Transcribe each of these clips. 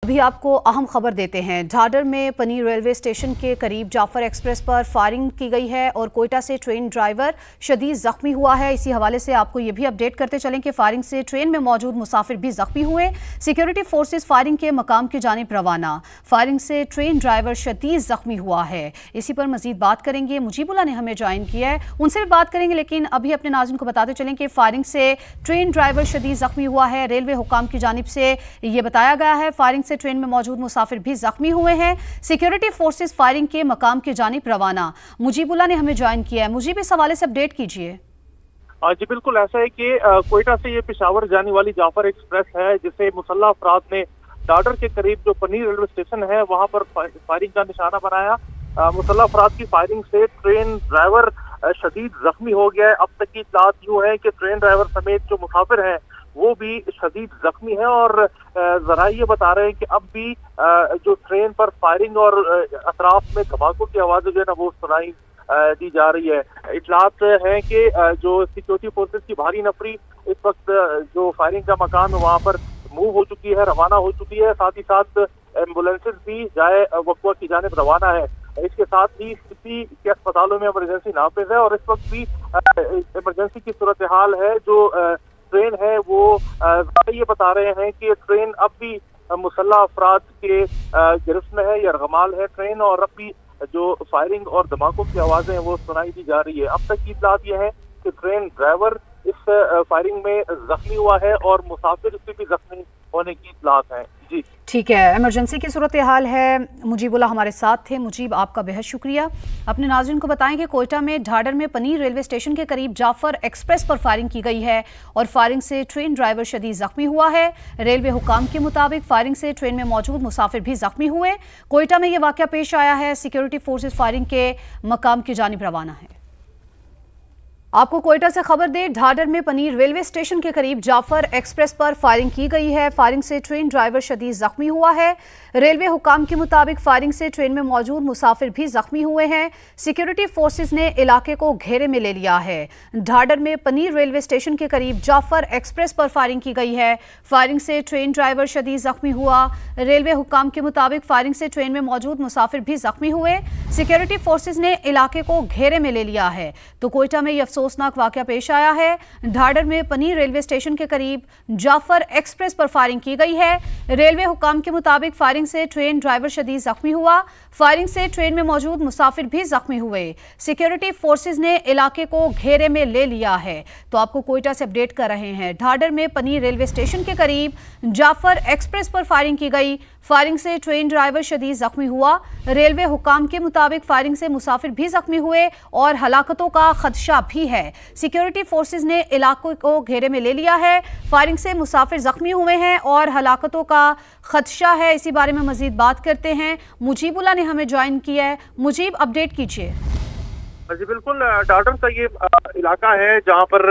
भी आपको अहम खबर देते हैं। ढाडर में पनीर रेलवे स्टेशन के करीब जाफर एक्सप्रेस पर फायरिंग की गई है और कोयटा से ट्रेन ड्राइवर शदीद जख्मी हुआ है। इसी हवाले से आपको ये भी अपडेट करते चलें कि फायरिंग से ट्रेन में मौजूद मुसाफिर भी जख्मी हुए। सिक्योरिटी फोर्सेस फायरिंग के मकाम की जानिब रवाना। फायरिंग से ट्रेन ड्राइवर शदीद जख्मी हुआ है। इसी पर मजीद बात करेंगे, मुजीबुल्लाह ने हमें ज्वाइन किया है, उनसे भी बात करेंगे। लेकिन अभी अपने नाज़रीन को बताते चलें कि फायरिंग से ट्रेन ड्राइवर शदीद जख्मी हुआ है। रेलवे हुकाम की जानिब से ये बताया गया है। फायरिंग से ट्रेन में मौजूद मुसाफिर भी जख्मी हुए हैं। सिक्योरिटी फोर्सेस फायरिंग के मकाम की जानिब रवाना। मुजीबुल्लाह ने हमें ज्वाइन किया है। मुजीब, इस हवाले से अपडेट कीजिए। जी बिल्कुल, ऐसा है कि कोयटा से ये पेशावर जाने वाली जाफर एक्सप्रेस है, जिसे मुसल्लह अफराद ने डाडर के करीब जो पनीर रेलवे स्टेशन है वहां पर फायरिंग का निशाना बनाया। मुसल्लह अफराद की फायरिंग से ट्रेन ड्राइवर शदीद जख्मी हो गया है। अब तक की इत्तलात यूं है कि ट्रेन ड्राइवर समेत जो मुसाफिर हैं वो भी शदीद जख्मी है और जरा ये बता रहे हैं कि अब भी जो ट्रेन पर फायरिंग और अतराफ में धमाकों की आवाज़ें जो है ना वो सुनाई दी जा रही है। इत्तलात है कि जो सिक्योरिटी फोर्सेस की भारी नफरी इस वक्त जो फायरिंग का मकान वहां पर मूव हो चुकी है, रवाना हो चुकी है। साथ ही साथ एम्बुलेंसेज भी जाए वक्वा की जानिब रवाना है। इसके साथ ही स्थिति के अस्पतालों में इमरजेंसी नाफिज है और इस वक्त भी इमरजेंसी की सूरत हाल है। जो ट्रेन है वो ये बता रहे हैं कि ट्रेन अब भी मुसल्लह अफराद के गिरफ्त में है, यरगमाल है ट्रेन, और अब भी जो फायरिंग और धमाकों की आवाजें हैं वो सुनाई दी जा रही है। अब तक की इत्तलात यह है कि ट्रेन ड्राइवर इस फायरिंग में जख्मी हुआ है और मुसाफिर से भी जख्मी होने की इत्तलात है। जी ठीक है, इमरजेंसी की सूरत हाल है। मुजीबुल्लाह हमारे साथ थे। मुजीब, आपका बेहद शुक्रिया। अपने नाज़रीन को बताएं कि कोयटा में ढाडर में पनीर रेलवे स्टेशन के करीब जाफर एक्सप्रेस पर फायरिंग की गई है और फायरिंग से ट्रेन ड्राइवर शदीद जख्मी हुआ है। रेलवे हुकाम के मुताबिक फायरिंग से ट्रेन में मौजूद मुसाफिर भी जख्मी हुए। कोयटा में यह वाक़या पेश आया है। सिक्योरिटी फोर्सेज फायरिंग के मकाम की जानिब रवाना है। आपको कोयटा से खबर दे, ढाडर में पनीर रेलवे स्टेशन के करीब जाफर एक्सप्रेस पर फायरिंग की गई है। फायरिंग से ट्रेन ड्राइवर शदीद जख्मी हुआ है। रेलवे हुकाम के मुताबिक फायरिंग से ट्रेन में मौजूद मुसाफिर भी जख्मी हुए हैं। सिक्योरिटी फोर्सेज ने इलाके को घेरे में ले लिया है। ढाडर में पनीर रेलवे स्टेशन के करीब जाफर एक्सप्रेस पर फायरिंग की गई है। फायरिंग से ट्रेन ड्राइवर शदीद जख्मी हुआ। रेलवे हुकाम के मुताबिक फायरिंग से ट्रेन में मौजूद मुसाफिर भी जख्मी हुए। सिक्योरिटी फोर्सेज ने इलाके को घेरे में ले लिया है। तो कोयटा में अफसोसनाक वाकया पेश आया है। ढाडर में पनीर रेलवे स्टेशन के करीब जाफर एक्सप्रेस पर फायरिंग की गई है। रेलवे हुकाम के मुताबिक फायरिंग से ट्रेन ड्राइवर शदीद जख्मी हुआ। फायरिंग से ट्रेन में मौजूद मुसाफिर भी जख्मी हुए। सिक्योरिटी फोर्सेज ने इलाके को घेरे में ले लिया है। तो आपको कोयटा से अपडेट कर रहे हैं। ढाडर में पनीर रेलवे स्टेशन के करीब जाफर एक्सप्रेस पर फायरिंग की गई। फायरिंग से ट्रेन ड्राइवर शदीद जख्मी हुआ। रेलवे हुकाम के मुताबिक फायरिंग से मुसाफिर भी जख्मी हुए और हलाकतों का खदशा भी है। सिक्योरिटी फोर्सेज ने इलाकों को घेरे में ले लिया है। फायरिंग से मुसाफिर जख्मी हुए हैं और हलाकतों का खदशा है। इसी बारे में मजीद बात करते हैं। मुजीबुल्लाह ने हमें ज्वाइन किया है। मुजीब, अपडेट कीजिए। जी बिल्कुल, डाडर का ये इलाका है जहाँ पर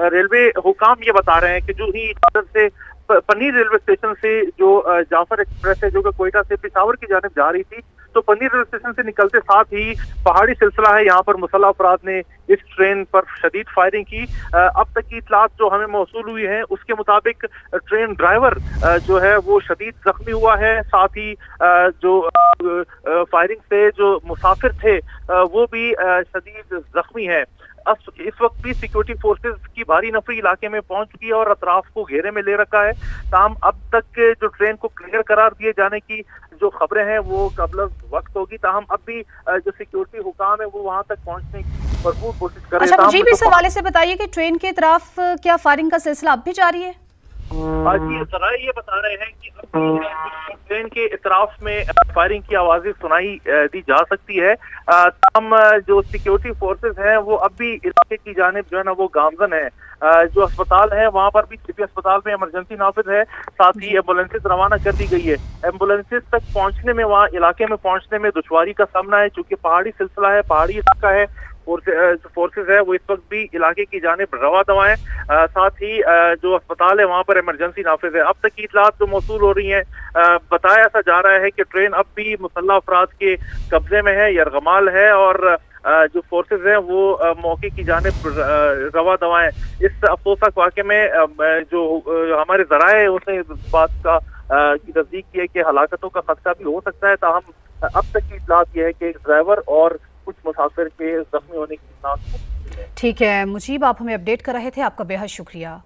रेलवे हुकाम ये बता रहे हैं कि जो ही डाडर से पनीर रेलवे स्टेशन से जो जाफर एक्सप्रेस है जो कि कोयटा से पेशावर की जानिब जा रही थी, तो पनीर रेलवे स्टेशन से निकलते साथ ही पहाड़ी सिलसिला है, यहाँ पर मुसल्लह अफराद ने इस ट्रेन पर शदीद फायरिंग की। अब तक की इत्तलात जो हमें मौसूल हुई है उसके मुताबिक ट्रेन ड्राइवर जो है वो शदीद जख्मी हुआ है। साथ ही जो फायरिंग से जो मुसाफिर थे वो भी शदीद जख्मी है। इस वक्त भी सिक्योरिटी फोर्सेस की भारी नफरी इलाके में पहुंच चुकी है और अतराफ को घेरे में ले रखा है। ताहम अब तक जो ट्रेन को क्लियर करार दिए जाने की जो खबरें हैं वो कबल वक्त होगी। ताहम अब भी जो सिक्योरिटी हुकाम है वो वहां तक पहुंचने की भरपूर कोशिश कर रहे हैं। अच्छा, मुझे भी इस हवाले से बताइए कि ट्रेन की तरफ क्या फायरिंग का सिलसिला अब भी जारी है? जी, जरा ये बता रहे हैं कि ट्रेन के इतराफ में फायरिंग की आवाजें सुनाई दी जा सकती है। तमाम जो सिक्योरिटी फोर्सेस हैं वो अब भी इलाके की जानिब जो है ना वो गामजन है। जो अस्पताल है वहां पर भी सिटी अस्पताल में इमरजेंसी नाफिज है। साथ ही एम्बुलेंसेज रवाना कर दी गई है। एम्बुलेंसेज तक पहुंचने में, वहाँ इलाके में पहुंचने में दुश्वारी का सामना है, चूंकि पहाड़ी सिलसिला है, पहाड़ी इलाका है। फोर्सेज है वो इस वक्त भी इलाके की जानिब रवा दवा है। साथ ही जो अस्पताल है वहाँ पर इमरजेंसी नाफिज है। अब तक की इतलात जो मौसूल हो रही है, बताया ऐसा जा रहा है कि ट्रेन अब भी मुसल्लह अफराद के कब्जे में है, यरगमाल है और जो फोर्सेज हैं वो मौके की जानिब रवा दवा है। इस अफसोसनाक वाक़े में जो हमारे ज़राए उसने इस बात का की तस्दीक की है कि हलाकतों का खदशा भी हो सकता है। ताहम अब तक की इत्तलात यह है कि ड्राइवर और कुछ मुसाफिर के जख्मी होने की इत्तलात है। ठीक है मुजीब, आप हमें अपडेट कर रहे थे, आपका बेहद शुक्रिया।